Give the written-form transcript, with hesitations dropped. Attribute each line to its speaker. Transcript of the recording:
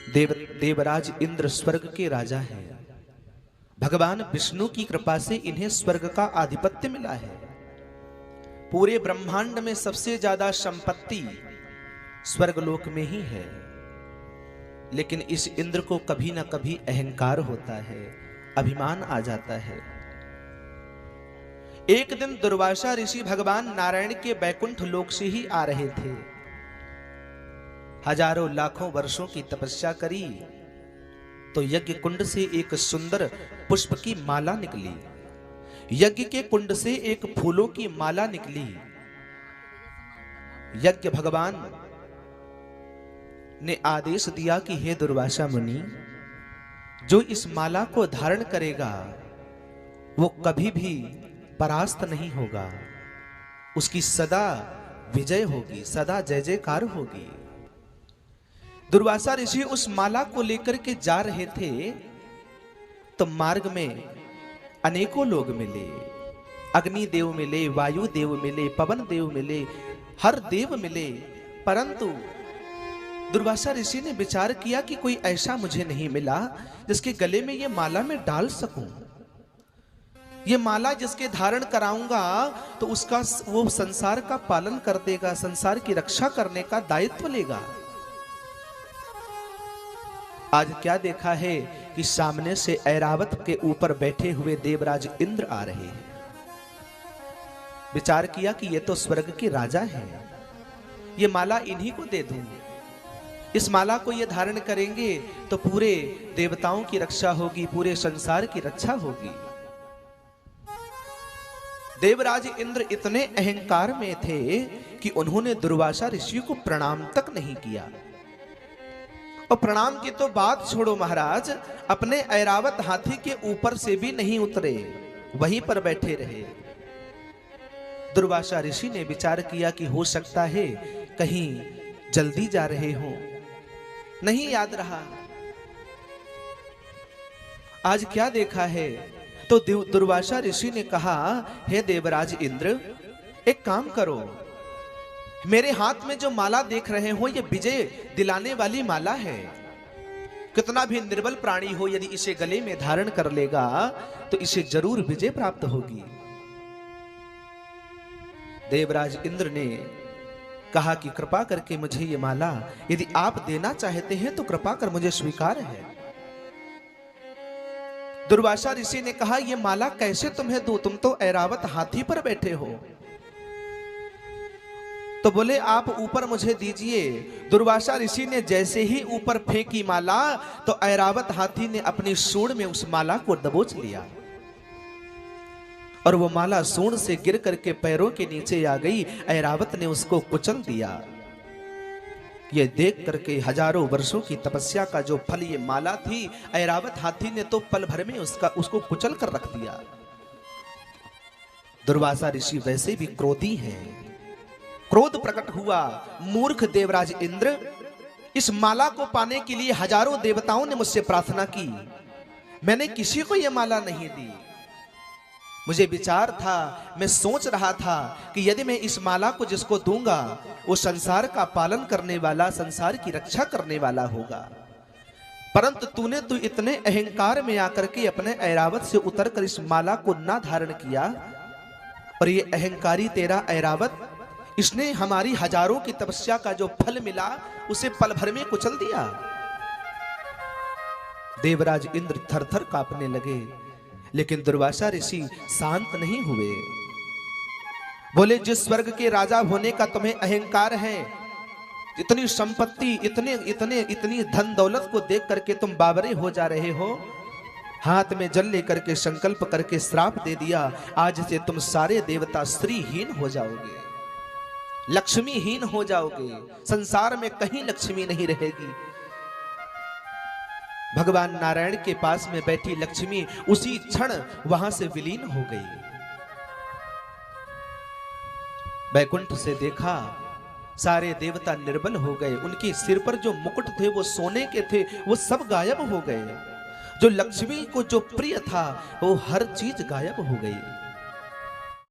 Speaker 1: देवराज इंद्र स्वर्ग के राजा हैं। भगवान विष्णु की कृपा से इन्हें स्वर्ग का आधिपत्य मिला है। पूरे ब्रह्मांड में सबसे ज्यादा संपत्ति स्वर्गलोक में ही है। लेकिन इस इंद्र को कभी ना कभी अहंकार होता है, अभिमान आ जाता है। एक दिन दुर्वासा ऋषि भगवान नारायण के बैकुंठ लोक से ही आ रहे थे। हजारों लाखों वर्षों की तपस्या करी तो यज्ञ कुंड से एक सुंदर पुष्प की माला निकली। यज्ञ के कुंड से एक फूलों की माला निकली। यज्ञ भगवान ने आदेश दिया कि हे दुर्वासा मुनि, जो इस माला को धारण करेगा वो कभी भी परास्त नहीं होगा, उसकी सदा विजय होगी, सदा जय जयकार होगी। दुर्वासा ऋषि उस माला को लेकर के जा रहे थे तो मार्ग में अनेकों लोग मिले। अग्नि देव मिले, वायु देव मिले, पवन देव मिले, हर देव मिले। परंतु दुर्वासा ऋषि ने विचार किया कि कोई ऐसा मुझे नहीं मिला जिसके गले में ये माला मैं डाल सकूं। ये माला जिसके धारण कराऊंगा तो उसका वो संसार का पालन कर देगा, संसार की रक्षा करने का दायित्व लेगा। आज क्या देखा है कि सामने से ऐरावत के ऊपर बैठे हुए देवराज इंद्र आ रहे हैं। विचार किया कि ये तो स्वर्ग के राजा हैं, ये माला इन्हीं को दे दूं। इस माला को ये धारण करेंगे तो पूरे देवताओं की रक्षा होगी, पूरे संसार की रक्षा होगी। देवराज इंद्र इतने अहंकार में थे कि उन्होंने दुर्वासा ऋषि को प्रणाम तक नहीं किया। और प्रणाम की तो बात छोड़ो महाराज, अपने ऐरावत हाथी के ऊपर से भी नहीं उतरे, वहीं पर बैठे रहे। दुर्वासा ऋषि ने विचार किया कि हो सकता है कहीं जल्दी जा रहे हो, नहीं याद रहा। आज क्या देखा है तो दुर्वासा ऋषि ने कहा, हे देवराज इंद्र, एक काम करो, मेरे हाथ में जो माला देख रहे हो ये विजय दिलाने वाली माला है। कितना भी निर्बल प्राणी हो, यदि इसे गले में धारण कर लेगा तो इसे जरूर विजय प्राप्त होगी। देवराज इंद्र ने कहा कि कृपा करके मुझे ये माला यदि आप देना चाहते हैं तो कृपा कर मुझे स्वीकार है। दुर्वासा ऋषि ने कहा, ये माला कैसे तुम्हें दूं, तुम तो ऐरावत हाथी पर बैठे हो। तो बोले आप ऊपर मुझे दीजिए। दुर्वासा ऋषि ने जैसे ही ऊपर फेंकी माला तो ऐरावत हाथी ने अपनी सूंड में उस माला को दबोच लिया और वो माला सूंड से गिर करके पैरों के नीचे आ गई। ऐरावत ने उसको कुचल दिया। ये देख करके हजारों वर्षों की तपस्या का जो फल ये माला थी, ऐरावत हाथी ने तो पल भर में उसको कुचल कर रख दिया। दुर्वासा ऋषि वैसे भी क्रोधी हैं। क्रोध प्रकट हुआ, मूर्ख देवराज इंद्र, इस माला को पाने के लिए हजारों देवताओं ने मुझसे प्रार्थना की, मैंने किसी को यह माला नहीं दी। मुझे विचार था, मैं सोच रहा था कि यदि मैं इस माला को जिसको दूंगा वो संसार का पालन करने वाला, संसार की रक्षा करने वाला होगा। परंतु तूने तो इतने अहंकार में आकर के अपने ऐरावत से उतरकर इस माला को ना धारण किया, और ये अहंकारी तेरा ऐरावत, इसने हमारी हजारों की तपस्या का जो फल मिला उसे पल भर में कुचल दिया। देवराज इंद्र थर थर कांपने लगे, लेकिन दुर्वासा ऋषि शांत नहीं हुए। बोले, जिस स्वर्ग के राजा होने का तुम्हें अहंकार है, इतनी संपत्ति, इतनी धन दौलत को देख करके तुम बावरे हो जा रहे हो। हाथ में जल लेकर के संकल्प करके श्राप दे दिया, आज से तुम सारे देवता स्त्रीहीन हो जाओगे, लक्ष्मीहीन हो जाओगे, संसार में कहीं लक्ष्मी नहीं रहेगी। भगवान नारायण के पास में बैठी लक्ष्मी उसी क्षण वहां से विलीन हो गई। बैकुंठ से देखा, सारे देवता निर्बल हो गए। उनके सिर पर जो मुकुट थे वो सोने के थे, वो सब गायब हो गए। जो लक्ष्मी को जो प्रिय था वो हर चीज गायब हो गई।